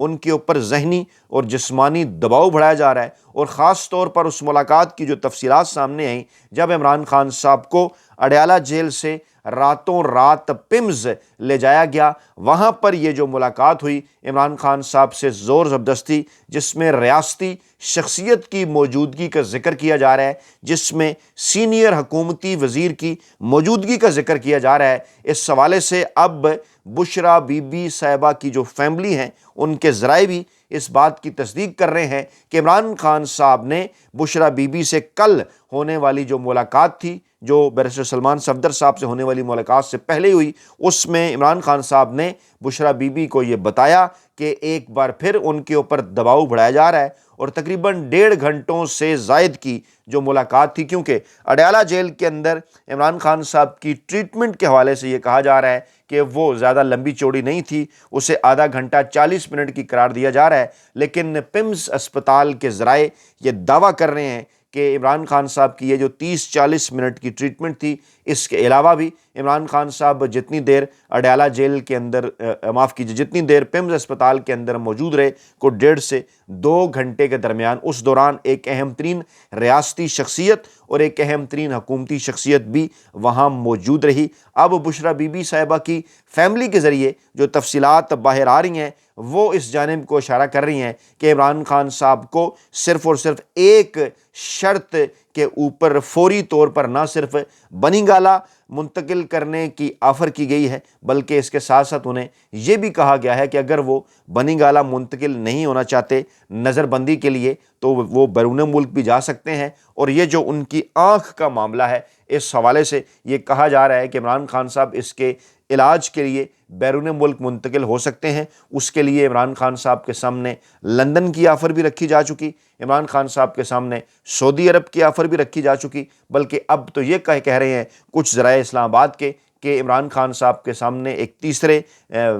ان کے اوپر ذہنی اور جسمانی دباؤ بڑھایا جا رہا ہے، اور خاص طور پر اس ملاقات کی جو تفصیلات سامنے آئیں جب عمران خان صاحب کو اڈیالہ جیل سے راتوں رات پمز لے جایا گیا، وہاں پر یہ جو ملاقات ہوئی عمران خان صاحب سے زور زبردستی، جس میں ریاستی شخصیت کی موجودگی کا ذکر کیا جا رہا ہے، جس میں سینئر حکومتی وزیر کی موجودگی کا ذکر کیا جا رہا ہے، اس حوالے سے اب بشرا بی بی صاحبہ کی جو فیملی ہیں ان کے ذرائع بھی اس بات کی تصدیق کر رہے ہیں کہ عمران خان صاحب نے بشرا بی بی سے کل ہونے والی جو ملاقات تھی، جو بیرسٹر سلمان صفدر صاحب سے ہونے والی ملاقات سے پہلے ہوئی، اس میں عمران خان صاحب نے بشرا بی بی کو یہ بتایا کہ ایک بار پھر ان کے اوپر دباؤ بڑھایا جا رہا ہے، اور تقریباً 1.5 گھنٹوں سے زائد کی جو ملاقات تھی، کیونکہ اڈیالہ جیل کے اندر عمران خان صاحب کی ٹریٹمنٹ کے حوالے سے یہ کہا جا رہا ہے کہ وہ زیادہ لمبی چوڑی نہیں تھی، اسے آدھا گھنٹہ 40 منٹ کی قرار دیا جا رہا ہے، لیکن پمز اسپتال کے ذرائع یہ دعویٰ کر رہے ہیں کہ عمران خان صاحب کی یہ جو 30-40 منٹ کی ٹریٹمنٹ تھی، اس کے علاوہ بھی عمران خان صاحب جتنی دیر اڈیالہ جیل کے اندر جتنی دیر پمز اسپتال کے اندر موجود رہے، کو 1.5 سے 2 گھنٹے کے درمیان، اس دوران ایک اہم ترین ریاستی شخصیت اور ایک اہم ترین حکومتی شخصیت بھی وہاں موجود رہی۔ اب بشرا بی بی صاحبہ کی فیملی کے ذریعے جو تفصیلات باہر آ رہی ہیں وہ اس جانب کو اشارہ کر رہی ہیں کہ عمران خان صاحب کو صرف اور صرف ایک شرط کے اوپر فوری طور پر نہ صرف بنی گالہ منتقل کرنے کی آفر کی گئی ہے، بلکہ اس کے ساتھ ساتھ انہیں یہ بھی کہا گیا ہے کہ اگر وہ بنی گالہ منتقل نہیں ہونا چاہتے نظر بندی کے لیے تو وہ بیرون ملک بھی جا سکتے ہیں، اور یہ جو ان کی آنکھ کا معاملہ ہے اس حوالے سے یہ کہا جا رہا ہے کہ عمران خان صاحب اس کے علاج کے لیے بیرون ملک منتقل ہو سکتے ہیں۔ اس کے لیے عمران خان صاحب کے سامنے لندن کی آفر بھی رکھی جا چکی، عمران خان صاحب کے سامنے سعودی عرب کی آفر بھی رکھی جا چکی، بلکہ اب تو یہ کہہ رہے ہیں کچھ ذرائع اسلام آباد کے کہ عمران خان صاحب کے سامنے ایک تیسرے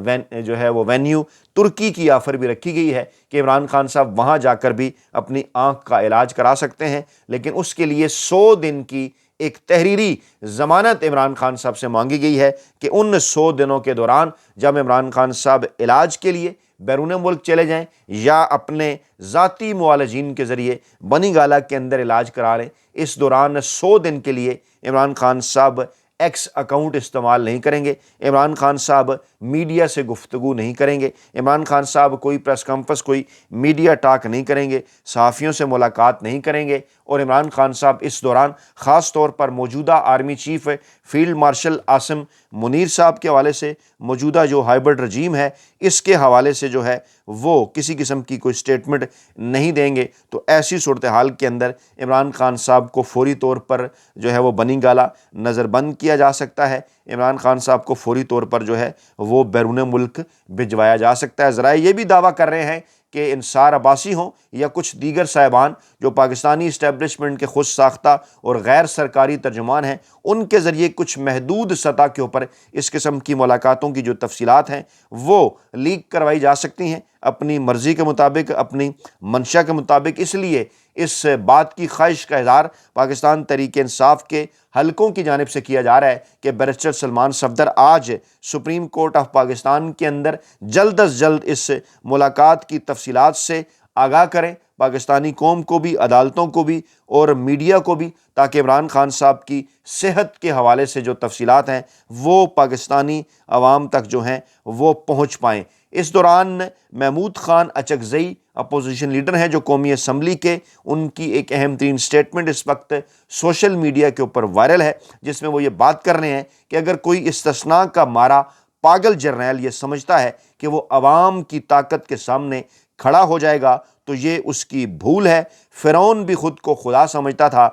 وینیو ترکی کی آفر بھی رکھی گئی ہے کہ عمران خان صاحب وہاں جا کر بھی اپنی آنکھ کا علاج کرا سکتے ہیں، لیکن اس کے لیے 100 دن کی ایک تحریری ضمانت عمران خان صاحب سے مانگی گئی ہے کہ ان 100 دنوں کے دوران جب عمران خان صاحب علاج کے لیے بیرون ملک چلے جائیں یا اپنے ذاتی معالجین کے ذریعے بنی گالہ کے اندر علاج کرا لیں، اس دوران 100 دن کے لیے عمران خان صاحب ایکس اکاؤنٹ استعمال نہیں کریں گے، عمران خان صاحب میڈیا سے گفتگو نہیں کریں گے، عمران خان صاحب کوئی پریس کانفرنس، کوئی میڈیا ٹاک نہیں کریں گے، صحافیوں سے ملاقات نہیں کریں گے، اور عمران خان صاحب اس دوران خاص طور پر موجودہ army chief field marshal Asim Munir صاحب کے حوالے سے، موجودہ جو ہائبرڈ رجیم ہے اس کے حوالے سے جو ہے وہ کسی قسم کی کوئی سٹیٹمنٹ نہیں دیں گے۔ تو ایسی صورتحال کے اندر عمران خان صاحب کو فوری طور پر جو ہے وہ بنی گالہ نظر بند کیا جا سکتا ہے، عمران خان صاحب کو فوری طور پر جو ہے وہ بیرون ملک بھجوایا جا سکتا ہے۔ ذرائع یہ بھی دعویٰ کر رہے ہیں کہ انصار عباسی ہوں یا کچھ دیگر صاحبان جو پاکستانی اسٹیبلشمنٹ کے خود ساختہ اور غیر سرکاری ترجمان ہیں، ان کے ذریعے کچھ محدود سطح کے اوپر اس قسم کی ملاقاتوں کی جو تفصیلات ہیں وہ لیک کروائی جا سکتی ہیں اپنی مرضی کے مطابق، اپنی منشا کے مطابق۔ اس لیے اس بات کی خواہش کا اظہار پاکستان تحریک انصاف کے حلقوں کی جانب سے کیا جا رہا ہے کہ بیرسٹر سلمان صفدر آج سپریم کورٹ آف پاکستان کے اندر جلد از جلد اس ملاقات کی تفصیلات سے آگاہ کریں، پاکستانی قوم کو بھی، عدالتوں کو بھی اور میڈیا کو بھی، تاکہ عمران خان صاحب کی صحت کے حوالے سے جو تفصیلات ہیں وہ پاکستانی عوام تک جو ہیں وہ پہنچ پائیں۔ اس دوران محمود خان اچکزئی اپوزیشن لیڈر ہیں جو قومی اسمبلی کے، ان کی ایک اہم ترین سٹیٹمنٹ اس وقت سوشل میڈیا کے اوپر وائرل ہے، جس میں وہ یہ بات کر رہے ہیں کہ اگر کوئی استثناء کا مارا پاگل جرنیل یہ سمجھتا ہے کہ وہ عوام کی طاقت کے سامنے کھڑا ہو جائے گا تو یہ اس کی بھول ہے۔ فرعون بھی خود کو خدا سمجھتا تھا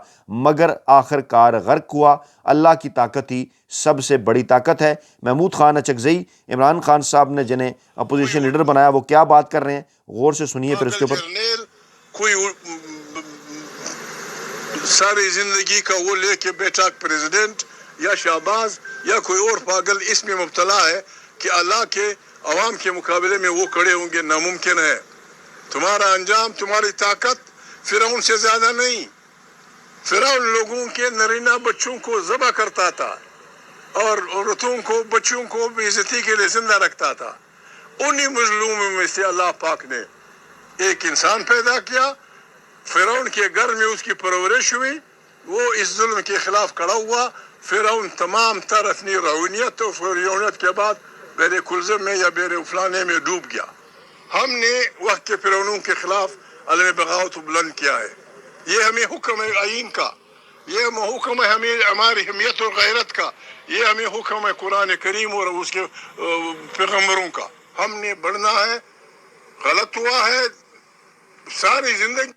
مگر آخر کار غرق ہوا، اللہ کی طاقت ہی سب سے بڑی طاقت ہے۔ محمود خان اچکزئی، عمران خان صاحب نے جنہیں اپوزیشن لیڈر بنایا، وہ کیا بات کر رہے ہیں غور سے سنیے پھر اس کے اوپر۔ کوئی ساری زندگی کا وہ لے کے بیٹھا پریزیڈنٹ یا شہباز یا کوئی اور پاگل اس میں مبتلا ہے کہ اللہ کے عوام کے مقابلے میں وہ کھڑے ہوں گے، ناممکن ہے۔ تمہارا انجام، تمہاری طاقت فرعون سے زیادہ نہیں۔ فرعون لوگوں کے نرینہ بچوں کو ذبح کرتا تھا اور عورتوں کو، بچوں کو بے عزتی کے لیے زندہ رکھتا تھا۔ انہی مظلوموں میں سے اللہ پاک نے ایک انسان پیدا کیا، فرعون کے گھر میں اس کی پرورش ہوئی، وہ اس ظلم کے خلاف کھڑا ہوا۔ فرعون تمام تر اپنی رعونیت اور فرعونیت کے بعد بحر کلزم میں یا بحر فلانے میں ڈوب گیا۔ ہم نے وقت کے فرعونوں کے خلاف عالم بغاوت بلند کیا ہے۔ یہ ہمیں حکم ہے آئین کا، یہ حکم ہے ہمیں ہماری حمیت اور غیرت کا، یہ ہمیں حکم ہے قرآن کریم اور اس کے پیغمبروں کا۔ ہم نے بڑھنا ہے، غلط ہوا ہے ساری زندگی۔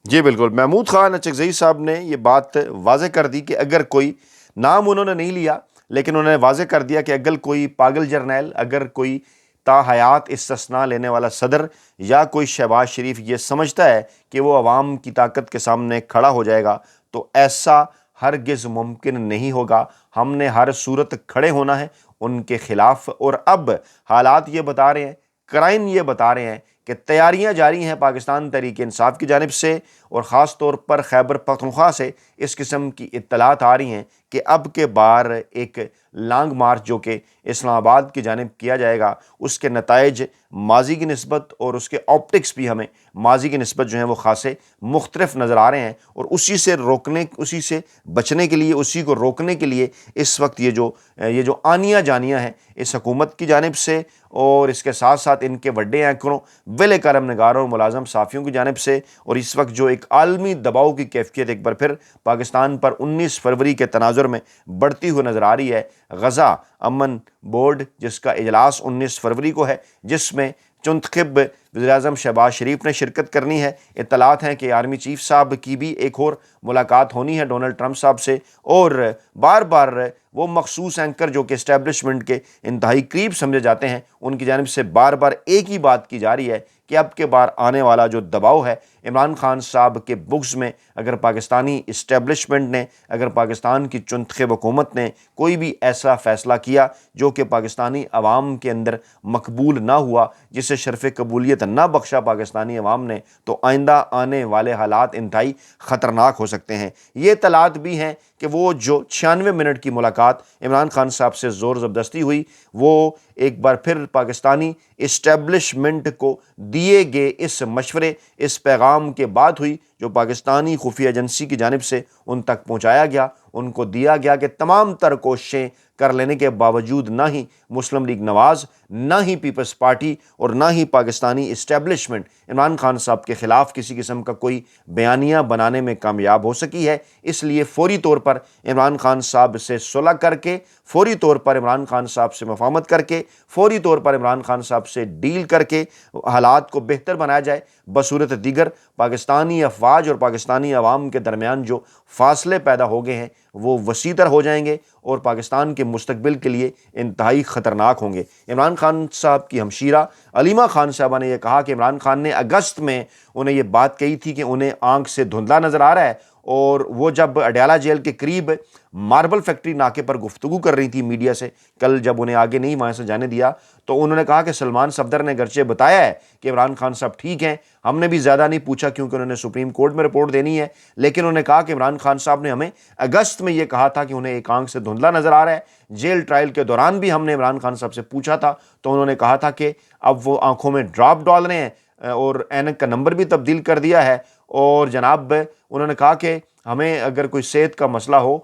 جی بالکل، محمود خان اچکزئی صاحب نے یہ بات واضح کر دی کہ اگر کوئی نام انہوں نے نہیں لیا، لیکن انہوں نے واضح کر دیا کہ اگر کوئی پاگل جرنیل، اگر کوئی تا حیات استثناء لینے والا صدر یا کوئی شہباز شریف یہ سمجھتا ہے کہ وہ عوام کی طاقت کے سامنے کھڑا ہو جائے گا تو ایسا ہرگز ممکن نہیں ہوگا۔ ہم نے ہر صورت کھڑے ہونا ہے ان کے خلاف، اور اب حالات یہ بتا رہے ہیں، کرائم یہ بتا رہے ہیں کہ تیاریاں جاری ہیں پاکستان تحریک انصاف کی جانب سے، اور خاص طور پر خیبر پختونخوا سے اس قسم کی اطلاعات آ رہی ہیں کہ اب کے بار ایک لانگ مارچ جو کہ اسلام آباد کی جانب کیا جائے گا، اس کے نتائج ماضی کی نسبت اور اس کے آپٹکس بھی ہمیں ماضی کی نسبت جو ہیں وہ خاصے مختلف نظر آ رہے ہیں، اور اسی سے بچنے کے لیے، اسی کو روکنے کے لیے اس وقت یہ جو آنیاں جانیاں ہیں اس حکومت کی جانب سے، اور اس کے ساتھ ساتھ ان کے بڑے اینکروں، ویلے کرم نگاروں اور ملازم صحافیوں کی جانب سے، اور اس وقت جو ایک عالمی دباؤ کی کیفیت ایک بار پھر پاکستان پر 19 فروری کے تناظر میں بڑھتی ہوئی نظر آ رہی ہے۔ غزہ امن بورڈ جس کا اجلاس 19 فروری کو ہے، جس میں چنتخب وزیراعظم شہباز شریف نے شرکت کرنی ہے۔ اطلاعات ہیں کہ آرمی چیف صاحب کی بھی ایک اور ملاقات ہونی ہے ڈونلڈ ٹرمپ صاحب سے، اور بار بار وہ مخصوص اینکر جو کہ اسٹیبلشمنٹ کے انتہائی قریب سمجھے جاتے ہیں، ان کی جانب سے بار بار ایک ہی بات کی جا رہی ہے کہ اب کے بار آنے والا جو دباؤ ہے عمران خان صاحب کے بغض میں، اگر پاکستانی اسٹیبلشمنٹ نے، اگر پاکستان کی چنتخب حکومت نے کوئی بھی ایسا فیصلہ کیا جو کہ پاکستانی عوام کے اندر مقبول نہ ہوا، جسے شرف قبولیت نہ بخشا پاکستانی عوام نے، تو آئندہ آنے والے حالات انتہائی خطرناک ہو سکتے ہیں۔ یہ اطلاعات بھی ہیں کہ وہ جو 96 منٹ کی ملاقات عمران خان صاحب سے زور زبردستی ہوئی، وہ ایک بار پھر پاکستانی اسٹیبلشمنٹ کو دیے گئے اس مشورے، اس پیغام کے بعد ہوئی جو پاکستانی خفیہ ایجنسی کی جانب سے ان تک پہنچایا گیا۔ ان کو دیا گیا کہ تمام تر کوششیں کر لینے کے باوجود نہ ہی مسلم لیگ نواز، نہ ہی پیپلز پارٹی اور نہ ہی پاکستانی اسٹیبلشمنٹ عمران خان صاحب کے خلاف کسی قسم کا کوئی بیانیہ بنانے میں کامیاب ہو سکی ہے۔ اس لیے فوری طور پر عمران خان صاحب سے صلح کر کے، فوری طور پر عمران خان صاحب سے مفاہمت کر کے، فوری طور پر عمران خان صاحب سے ڈیل کر کے حالات کو بہتر بنایا جائے۔ بصورت دیگر پاکستانی افواج اور پاکستانی عوام کے درمیان جو فاصلے پیدا ہو گئے ہیں وہ وسیع تر ہو جائیں گے اور پاکستان کے مستقبل کے لیے انتہائی خطرناک ہوں گے۔ عمران خان صاحب کی ہمشیرہ علیمہ خان صاحبہ نے یہ کہا کہ عمران خان نے اگست میں انہیں یہ بات کہی تھی کہ انہیں آنکھ سے دھندلا نظر آ رہا ہے، اور وہ جب اڈیالہ جیل کے قریب ماربل فیکٹری ناکے پر گفتگو کر رہی تھی میڈیا سے، کل جب انہیں آگے نہیں وہاں سے جانے دیا، تو انہوں نے کہا کہ سلمان صفدر نے گرچہ بتایا ہے کہ عمران خان صاحب ٹھیک ہیں، ہم نے بھی زیادہ نہیں پوچھا کیونکہ انہوں نے سپریم کورٹ میں رپورٹ دینی ہے، لیکن انہوں نے کہا کہ عمران خان صاحب نے ہمیں اگست میں یہ کہا تھا کہ انہیں ایک آنکھ سے دھندلا نظر آ رہا ہے۔ جیل ٹرائل کے دوران بھی ہم نے عمران خان صاحب سے پوچھا تھا تو انہوں نے کہا تھا کہ اب وہ آنکھوں میں ڈراپ ڈال رہے ہیں اور اینک کا نمبر بھی تبدیل کر دیا ہے، اور جناب انہوں نے کہا کہ ہمیں اگر کوئی صحت کا مسئلہ ہو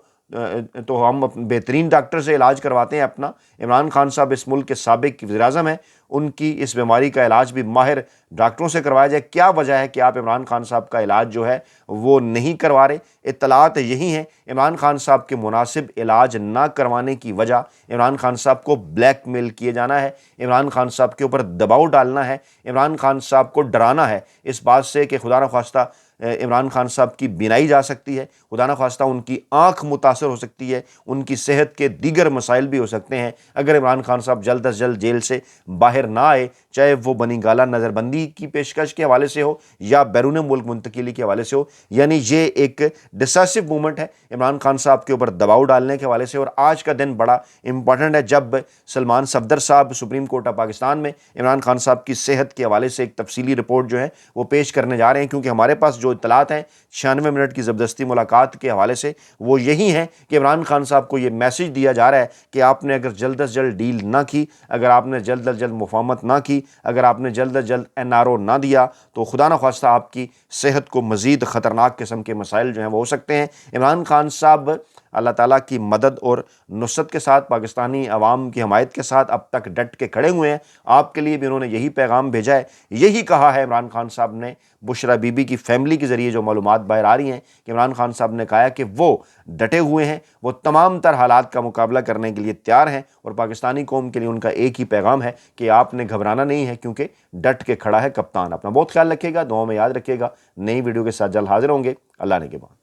تو ہم بہترین ڈاکٹر سے علاج کرواتے ہیں اپنا۔ عمران خان صاحب اس ملک کے سابق وزیر اعظم ہیں، ان کی اس بیماری کا علاج بھی ماہر ڈاکٹروں سے کروایا جائے۔ کیا وجہ ہے کہ آپ عمران خان صاحب کا علاج جو ہے وہ نہیں کروا رہے؟ اطلاعات یہی ہیں، عمران خان صاحب کے مناسب علاج نہ کروانے کی وجہ عمران خان صاحب کو بلیک میل کیے جانا ہے، عمران خان صاحب کے اوپر دباؤ ڈالنا ہے، عمران خان صاحب کو ڈرانا ہے اس بات سے کہ خدا نخواستہ عمران خان صاحب کی بینائی جا سکتی ہے، خدا نخواستہ ان کی آنکھ متاثر ہو سکتی ہے، ان کی صحت کے دیگر مسائل بھی ہو سکتے ہیں اگر عمران خان صاحب جلد از جلد جیل سے باہر نہ آئے، چاہے وہ بنی گالہ نظر بندی کی پیشکش کے حوالے سے ہو یا بیرون ملک منتقلی کے حوالے سے ہو۔ یعنی یہ ایک ڈسیسو مومنٹ ہے عمران خان صاحب کے اوپر دباؤ ڈالنے کے حوالے سے، اور آج کا دن بڑا امپورٹنٹ ہے جب سلمان صفدر صاحب سپریم کورٹ آف پاکستان میں عمران خان صاحب کی صحت کے حوالے سے ایک تفصیلی رپورٹ جو ہے وہ پیش کرنے جا رہے ہیں، کیونکہ ہمارے پاس جو اطلاعات ہیں 96 منٹ کی زبردستی ملاقات کے حوالے سے وہ یہی ہیں کہ عمران خان صاحب کو یہ میسج دیا جا رہا ہے کہ آپ نے اگر جلد از جلد ڈیل نہ کی، اگر آپ نے جلد از جلد مفاہمت نہ کی، اگر آپ نے جلد از جلد NRO نہ دیا تو خدا نخواستہ آپ کی صحت کو مزید خطرناک قسم کے مسائل جو ہیں وہ ہو سکتے ہیں۔ عمران خان صاحب اللہ تعالیٰ کی مدد اور نصرت کے ساتھ، پاکستانی عوام کی حمایت کے ساتھ اب تک ڈٹ کے کھڑے ہوئے ہیں۔ آپ کے لیے بھی انہوں نے یہی پیغام بھیجا ہے، یہی کہا ہے عمران خان صاحب نے۔ بشرا بی بی کی فیملی کے ذریعے جو معلومات باہر آ رہی ہیں کہ عمران خان صاحب نے کہا ہے کہ وہ ڈٹے ہوئے ہیں، وہ تمام تر حالات کا مقابلہ کرنے کے لیے تیار ہیں، اور پاکستانی قوم کے لیے ان کا ایک ہی پیغام ہے کہ آپ نے گھبرانا نہیں ہے، کیونکہ ڈٹ کے کھڑا ہے کپتان۔ اپنا بہت خیال رکھیے گا، دعاؤں میں یاد رکھیے گا۔ نئی ویڈیو کے ساتھ جلد حاضر ہوں گے۔ اللہ نے کے بعد